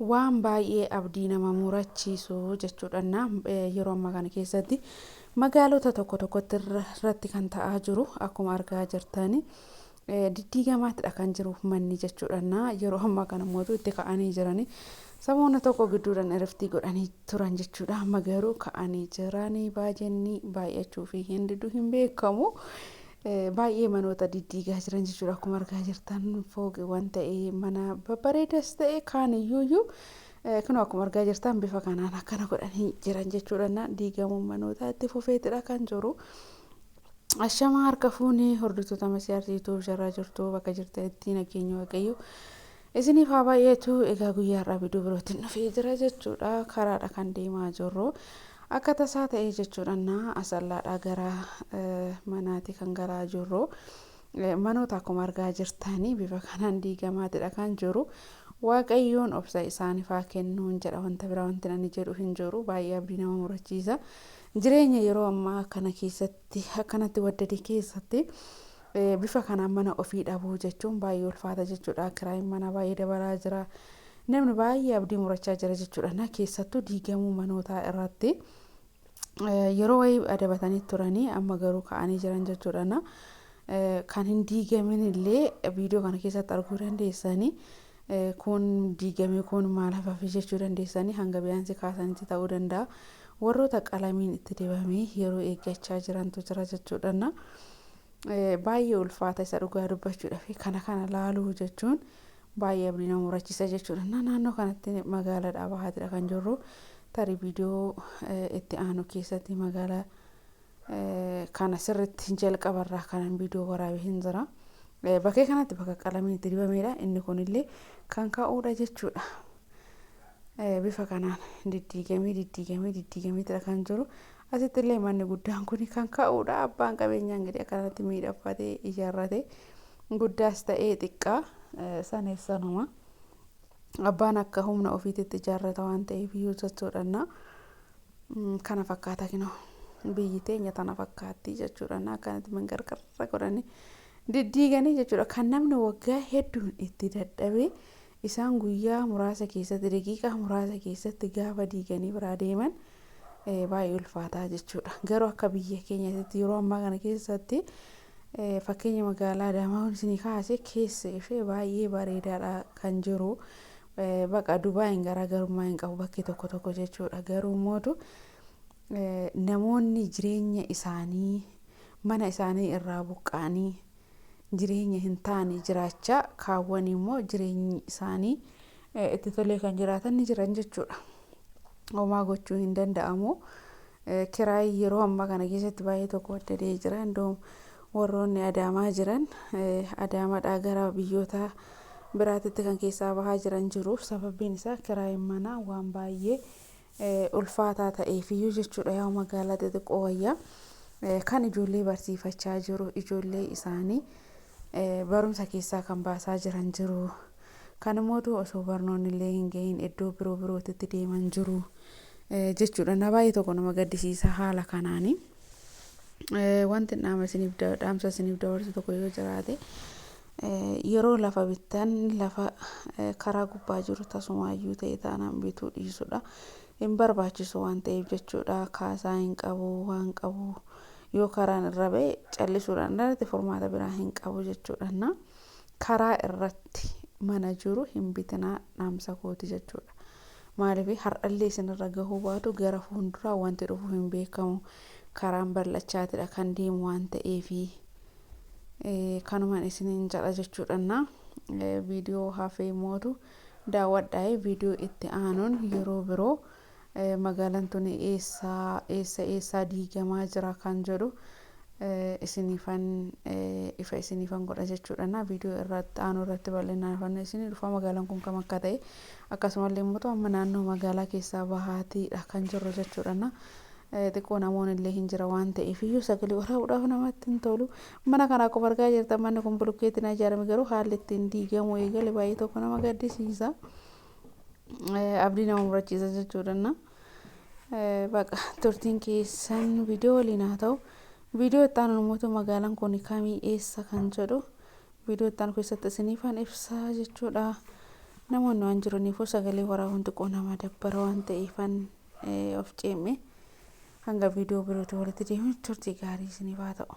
waan baay'ee abdii nama murachiisu jechuudha. Yeroo ammaa kana keessatti magaalota tokko tokkotti irratti kan ta'aa jiru akkuma argaa jirtani diddiigamaatidha kan jiru manni jechuudha. Yeroo ammaa kana mootu itti ka'anii jirani samoona tokko gidduudhaan irratti godhanii turan jechuudha. Amma garuu ka'anii jiranii baajennii baay'achuu fi hin diduu hin beekamu. Baay'ee manoota diddiigaa jiran jechuudha. Akkuma argaa jirtan fooqiiwwan ta'ee mana babbareedas ta'e kaan iyyuu kun akkuma argaa jirtan bifa kanaan akkana godhanii jiran jechuudha. Diigamuun manootaa itti fufeetidha kan jiru. Ashama harka fuunee hordoftoota masiyaartiitu jarraa jirtu bakka jirtanitti nageenya waaqayyo isiniif haa baay'atu. Egaa guyyaa irraa biduu birootiin dhufee jira jechuudha. Karaadha kan deemaa jirru akka tasaa ta'ee jechuudha. Asallaadha gara manaati kan garaa jirru. Manoota akkuma argaa jirtanii bifa kanaan diigamaatidha kan jiru. Waaqayyoon obsa isaaniif haa kennuun jedha. Wanta biraa wanti ani jedhu hin jiru. Baay'ee abdii nama murachiisa. Jireenya yeroo ammaa kana keessatti akkanatti waddadee keessatti bifa kanaan mana ofii dhabuu jechuun baay'ee ulfaata jechuudha. Kiraayin mana baay'ee dabalaa jira. Namni baay'ee abdii murachaa jira jechuudha. Keessattuu diigamuu manootaa irratti yeroo wayii adabatanii turanii amma garuu ka'anii jiran jechuudha. Kan hin diigamin illee viidiyoo kana keessatti arguu dandeessanii kun diigame kun maal hafafi jechuu dandeessanii hanga biyaansi kaasanitti ta'uu danda'a. Warroota qalamiin itti dibamee yeroo eeggachaa jirantu jira jechuudha. Baay'ee ulfaata isa dhugaa dubbachuudhaaf kana laaluu jechuun baay'ee abdii nama murachiisa jechuudha. Naannoo kanatti magaalaa bahaatidha kan jirru. Tarii viidiyoo itti aanu keessatti magaalaa kana sirriitti jalqabarraa kanan viidiyoo waraabee hin jira. Bakkee kanatti bakka qalamiin itti dibamedha. Inni kunillee kan ka'uudha jechuudha. Bifa kanaan diddiigameetidha kan jiru. Asitti illee manni guddaan kun kan ka'uudha. Abbaan qabeenyaa ingirii akkanatti miidhagfatee ijaarrate guddaas ta'ee xiqqaa saneessanuma. Abbaan akka humna ofiitti ijaarrata waan ta'eef iyyuu jechuudha. Kana fakkaata kinoo biyyi teenya tana fakkaatti jechuudha. Akkanatti mangargarra godhanii diddiiganii jechuudha. Kan namni waggaa hedduun itti dadhabee isaan guyyaa muraasa keessatti daqiiqaa muraasa keessatti gaafa diiganii biraa deeman baay'ee ulfaataa jechuudha. Garuu akka biyya keenyaatti yeroo ammaa kana keessatti fakkeenya magaalaa Adaamaa isinii kaasee keessa ishee baay'ee bareedaadha kan jiru. Baqa Dubaayin garaagarummaa hin qabu bakkee tokko tokko jechuudha. Garuu mootu namoonni jireenya isaanii mana isaanii irraa buqqaanii jireenya hin taane jiraachaa kaawwan immoo jireenyi isaanii itti tolee kan jiraatan ni jiran jechuudha. Homaa gochuu hin danda'amu. Kiraay yeroo ammaa kana keessatti baay'ee tokko waddadee jira. Indoom warroonni Adaamaa jiran Adaamaadhaa gara biyyoota biraatitti kan keessaa bahaa jiran jiru. Sababiin isaa kiraayin manaa waan baay'ee ulfaataa ta'eefiyyuu jechuudha. Yaa magaalaa xixiqqoo wayyaa kan ijoollee barsiifachaa jiru. Ijoollee isaanii barumsa keessaa kan baasaa jiran jiru. Kan immoo osoo barnoonni illee hin gahin iddoo birootitti deeman jiru jechuudha. Baay'ee tokko nama gaddisiisa haala kanaani. Wanti dhaamsa isiniif dabarsu tokko yoo jiraate yeroo lafa bittan lafa karaa gubbaa jiru tasumaayyuu ta'e taanaan bituu dhiisudha. Hin barbaachisu waan ta'eef jechuudha. Kaasaa hin qabu waan qabu. Yoo karaan irra ba'e callisuudhaan irratti furmaata biraa hin qabu jechuudha. Karaa irratti mana jiru hin bitinaa dhaamsa kooti jechuudha. Maaliif har'allee isinirra gahuu baatu gara fuulduraa wanti dhufu hin beekamu. Karaan bal'achaatidha kan deemu waan ta'eefi kanumaan isiniin jedha jechuudha. Viidiyoo hafee mootu daawwadhaa. Viidiyoo itti aanuun yeroo biroo magaalaan tun eessa diigamaa jira kan jedhu isiniifan godha jechuudha. Viidiyoo irratti aanu irratti bal'inaan isinii dhufa magaalaan kun kam akka ta'e akkasumallee immoo amma naannoo magaalaa keessaa bahaatiidha kan jirru jechuudha. Xiqqoo namoonni illee hin jira waan ta'eef iyyuu sagalee waraabuudhaaf namatti hin tolu. Mana kana akkuma argaa jirtan manni kun bulukkeetiin ijaarame garuu haalli ittiin diigamu eegale baay'ee tokko nama gaddisiisa. Abdii nama murachiisa jechuudha. Baqa turtiin keessan viidiyoo waliin haa ta'u. Viidiyoo itti aanu immoo magaalaan kun kamii eessa kan jedhu viidiyoo itti aanu keessatti isiniifan ibsaa jechuudha. namoonni waan jiraniifuu sagalee waraabaan xiqqoo nama dabbara waan ta'eefan of ceeme hanga viidiyoo birootti walitti deemuun turtii gaarii isiniif haa ta'u.